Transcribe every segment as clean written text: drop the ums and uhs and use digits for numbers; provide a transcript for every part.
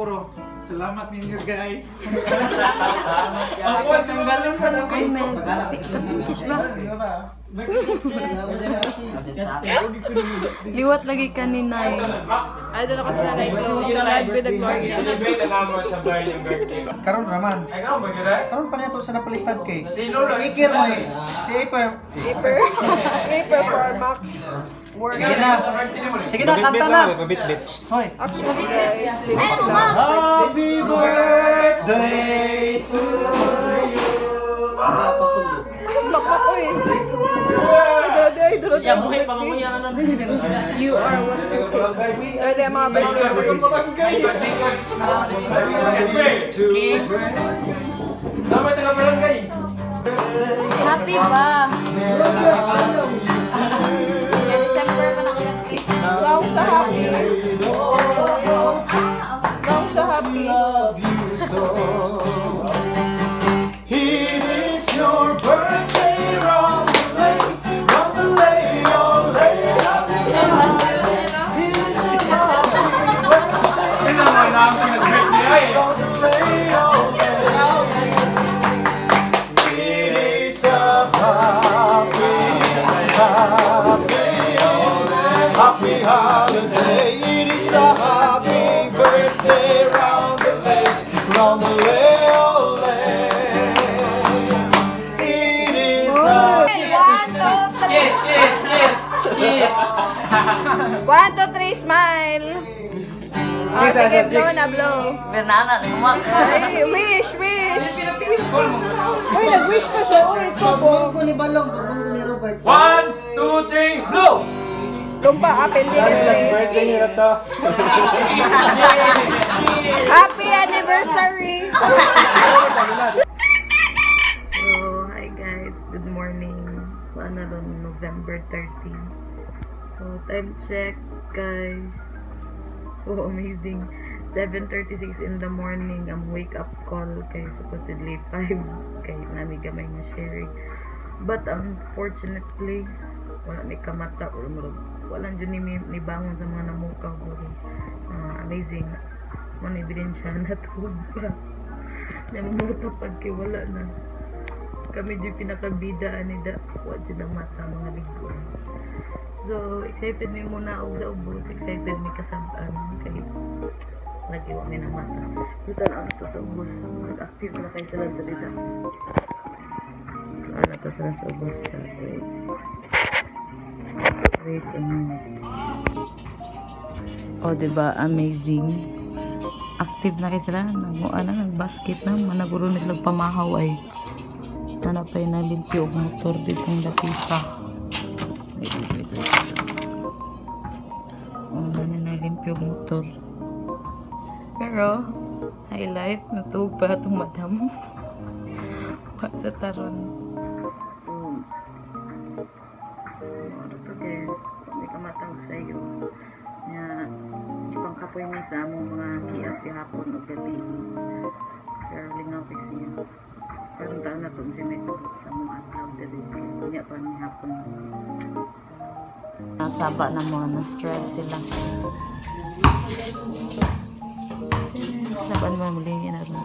puro. Salamat ninyo guys. Ang galing ka na kay Mel. Liwat lagi ka ni Nay. Ay, doon ako sa nanay ko. God be the glory. Celebrate ang amor sa bahay ng birthday. Karon raman. Karon pa nito sa napalitan kay. Si Iker mo eh. Si Iper. Paper for Max. Sige na. Sige na, kanta na. Hoy. Actually, guys. Happy birthday to you. Mas makoy. Ay, dalo. You are what's your pick. Ay, di mga birthday. Happy ba? December pa na ako nag-trip. Long sa happy. Long sa happy. Love you so. It is your birthday, round the lane, oh lane. It is a happy holiday. It is a happy birthday, round the lane, oh lane. It is a 1, 2, 3, smile. Oh, sige, blow na, blow. Bernana, lumak. Ay, wish. Ay, nag-wish pa siya. Uy, ito po. 1, 2, 3, blow! Lumpa, apel din. Birthday niyo na to. Happy anniversary. So, hi guys. Good morning. Paano doon? November 13. So, time check, guys. Oh, amazing. 7:36 in the morning. Ang wake up call kay supposedly 5. Kay nami gamay na sharing. But unfortunately, wala may kamata. Wala dyan ni bangon sa mga namukaw. Amazing. Mga ebidensya na tuwag pa. Namumutapad kay wala na. Kami dyan pinakabidaan ni da. Wala dyan ang mata mga ligo. So, excited mi muna ako sa ubos. Excited mi kasabaan. Kaya lagi wala mi ng mata. Dito na ito sa ubos. Mag-active na kayo sila dito. Ano to sila sa ubos. Wait a minute. Oh, diba? Amazing. Active na kayo sila. Nag-basket na. Managuro na sila pamahaw ay. Nanapay na limpyo ang motor dito ng lapita. Wait. Oh, na limpyo ang motor. Pero, highlight, natuog pa itong madam. Wag sa taron. Ano to guys? Hindi ka matawag sa iyo. Pangkapoy may sa among mga kiap hapon o gabi. Pero lingaw kasi yun. Pero taon na itong sinito sa mga atlaw dito. Hindi pa ni hapon. Nasaba na mga na-stress sila. Saban mo muling yun na rin.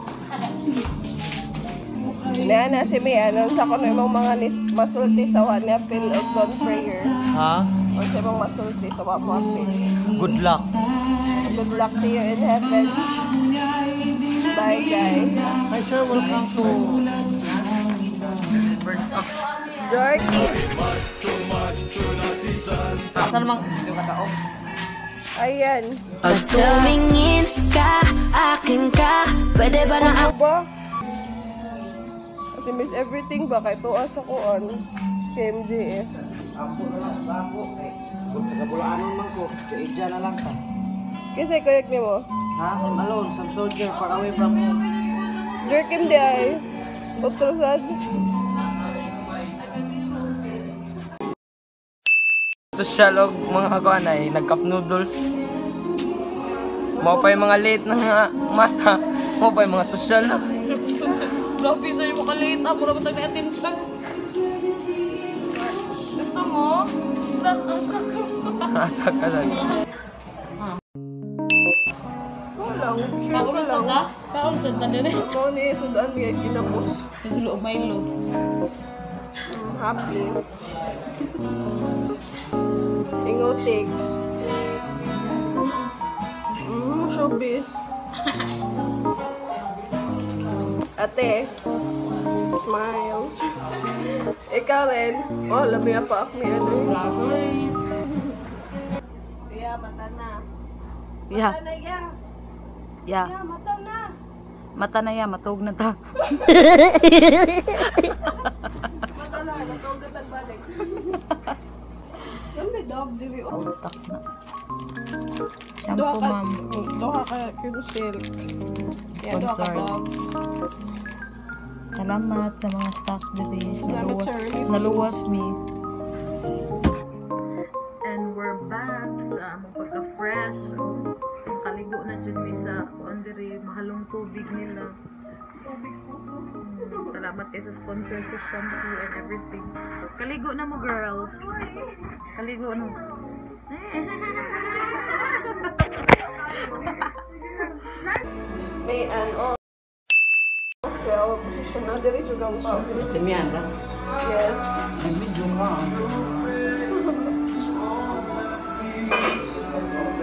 Niana si May, sa ko na yung mga masulti sa one appeal of God prayer. Ha? O sa mga masulti sa one appeal. Good luck. Good luck to you in heaven. Bye, guys. Hi sir, welcome to Birds of George. Saan namang Ayan. Tumingin ka, akin ka, pwede ba na Ano ba? Kasi miss everything ba? Kaya tuwas ako on KMJS. Ako na lang, bako. Kung tagabulaanon man ko, sa na lang ka. Kasi kayak ni mo? Ha? I'm alone, some soldier far away from home. Jerkin di ay. Utrosan. Social og mga kakuan ay nag-cup noodles. Mo pa yung mga late na mata. Mo pa yung mga social na. Grabe sa'yo makalate. Mura ba tayo attendance? Gusto mo? Asa ka ba? Asa ka lang. Wala. lang. Kaon na sada? Kaon sa tanda rin. Ano ni sudan niya ginapos. Kasi loob Milo. Happy. Ingotics. Showbiz. Ate. Smile. Ikaw rin. Oh, lamia pa ako ni ano. Yeah, mata na. Yeah. Mata na, yeah. Yeah. Yeah, mata na. Mata na yan, matug na ta. Mata na, natawag na tagbalik. Yung may dog, dili. Old stock na. Doha Shampoo, ka, ma'am. doha ka yung silk. Yeah, doha ka Sponsored. dog. Salamat sa mga stock dito. Salamat sa relief. Naluwas me. And we're back sa among pagka-fresh. So, kaligo na dyan mi sa Wandere. Mahalong tubig nila. Salamat kayo sa sponsor sa shampoo and everything. Kaligo na mo, girls. Kaligo na. May ano. Well, position na diri jud ang pa. Demian ba? Yes. Medyo nga.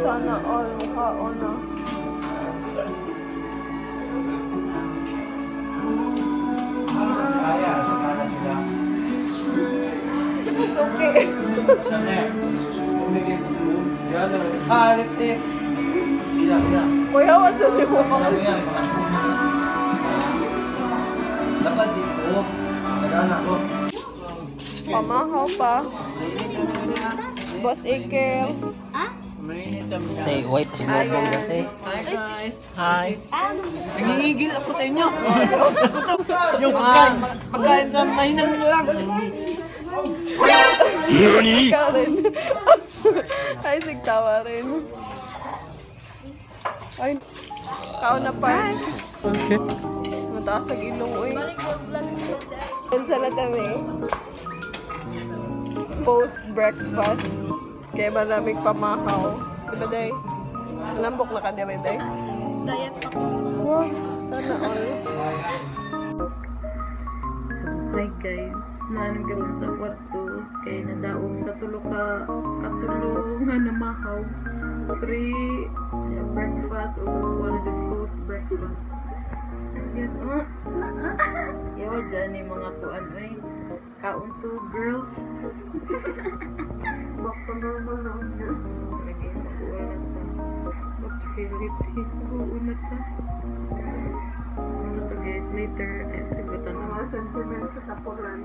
Sana all mukhaon na. It's okay. Hi, let's eat. Kuya, wasa di mo pa. Dapat dito. Nagana ko. Pamahaw pa. Boss Ikel. Tay, wipe pa sa loob ng tay. Hi guys. Hi. Nangingigil ako sa inyo. Yung pagkain sa mahinang lang. Ikaw rin. Ay, sigtawa rin. Ay, kao na pa. Mataas ang ilong, uy. Unsa na kami? Post-breakfast. Kaya maraming pamahaw. Diba, Day? Lambok na ka rin, Day? Diet ako. Wow, sana all. Hi guys, naan gawin sa kwarto kay nadaog sa tulo ka katulong nga namahaw pre breakfast o wala jud post breakfast. Yes, yawa dyan ni mga kuan ay kaon to girls. Baka normal na unya. Lagi makuha na ta. Bakit subuo na ta. Ano to guys, later sagutan na mga sentiment sa tapuran.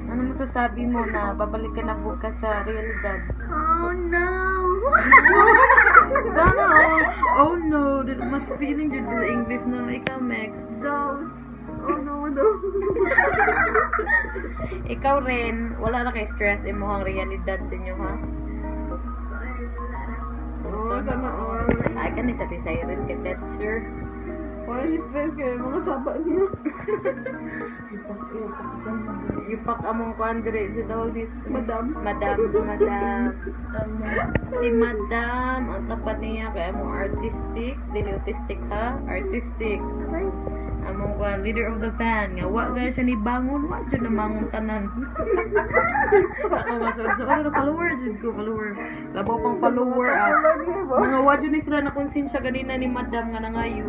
Ano masasabi mo na babalik ka na bukas sa realidad? Oh no! Sana all. Oh no! Mas feeling dito sa English na ikaw, Max. Don't. Oh no, no. Ikaw rin, wala na kay stress imuhang realidad sa inyo, ha? Oh, sana all. Ay, ka ni satisay rin kay that's sure. Wala ni stress kayo, mga saba niya. Yupak among kuandre, si tawag ni Madam. Madam. Si Madam, ang tapat niya kay among artistic, dili autistic ha, artistic. Among kuan leader of the band, nga wa gana siya ni bangon, wa jud na mangon tanan. Ako masud sa ano follower jud ko, follower. Labaw pang follower ah. Mga wa jud ni sila na konsensya ganina ni Madam nga nangayo.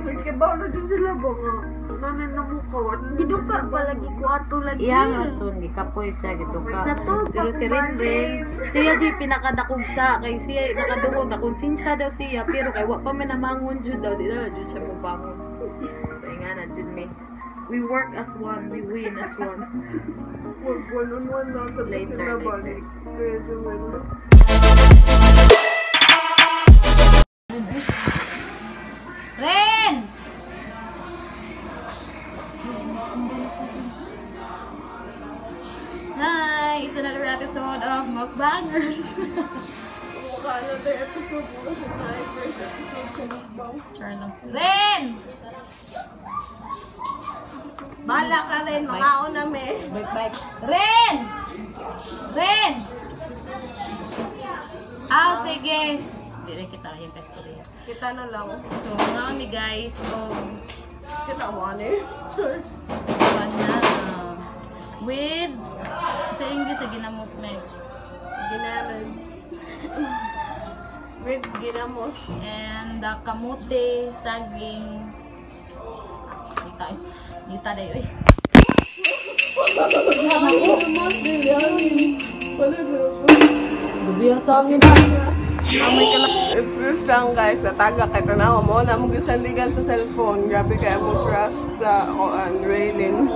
Nagkibaw na dyan sila ba nga? Nanin na mukha. Giduka pa lagi ko ato lagi. Iyang rason, gikapoy siya, gituka. Pero si Rinrin, siya dyan pinakadakugsa, kay siya nakaduhog, nakonsensya daw siya, pero kay wa pa may namangon dyan daw, di na dyan siya mabangon. Kaya nga na dyan may, we work as one, we win as one. One-on-one na sa Later, sila balik. Kaya dyan wala. Ren! Hi! It's another episode of Mukbangers. Mukha another episode mo kasi tayo. First episode sa mukbang. Charlo. Ren! Bahala ka rin, makaon na me. Bike. Ren! Ren! Sige. Hindi rin kita yung testorya. Kita na lang. So, mga kami guys. So, Kita mo ano na. With, sa English, sa ginamos mix. Ginamos. With ginamos. And the kamote, saging. Dita na yun. It's just lang guys, nataga kay tanawa mo na mo gisandigan sa cellphone. Grabe kaya mo trust sa railings.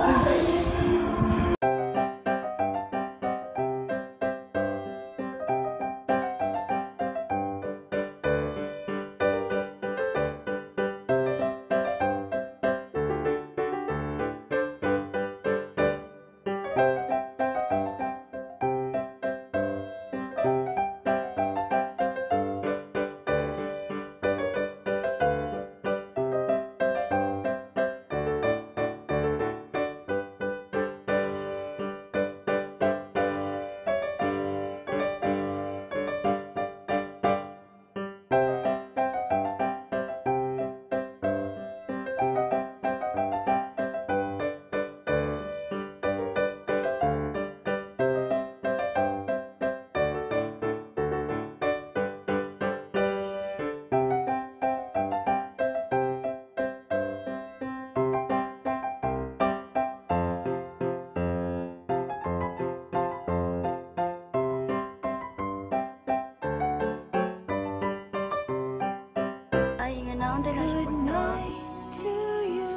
Good night to you.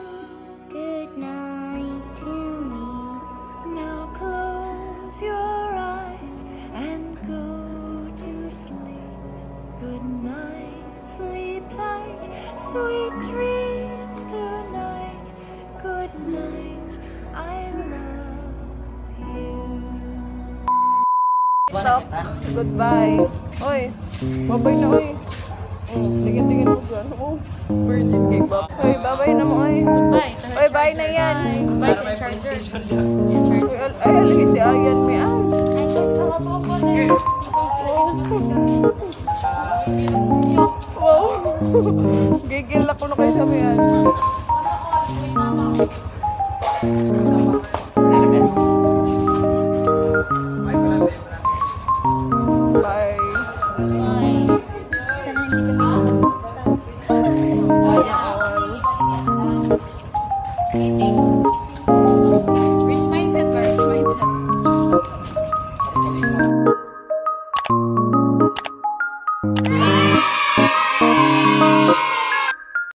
Good night to me. Now close your eyes and go to sleep. Good night, sleep tight, sweet dreams tonight. Good night, I love you. Stop. Goodbye. Oy, babay na oy. Tingin-tingin mo dyan. Oh, virgin cake ba? Oy, babay na mo oy. Bye. Oy, bye na yan. Goodbye sa charger. Oy, ay, halagi si Ayan mi ah. Wow. Gigil ako na kayo sa miyan.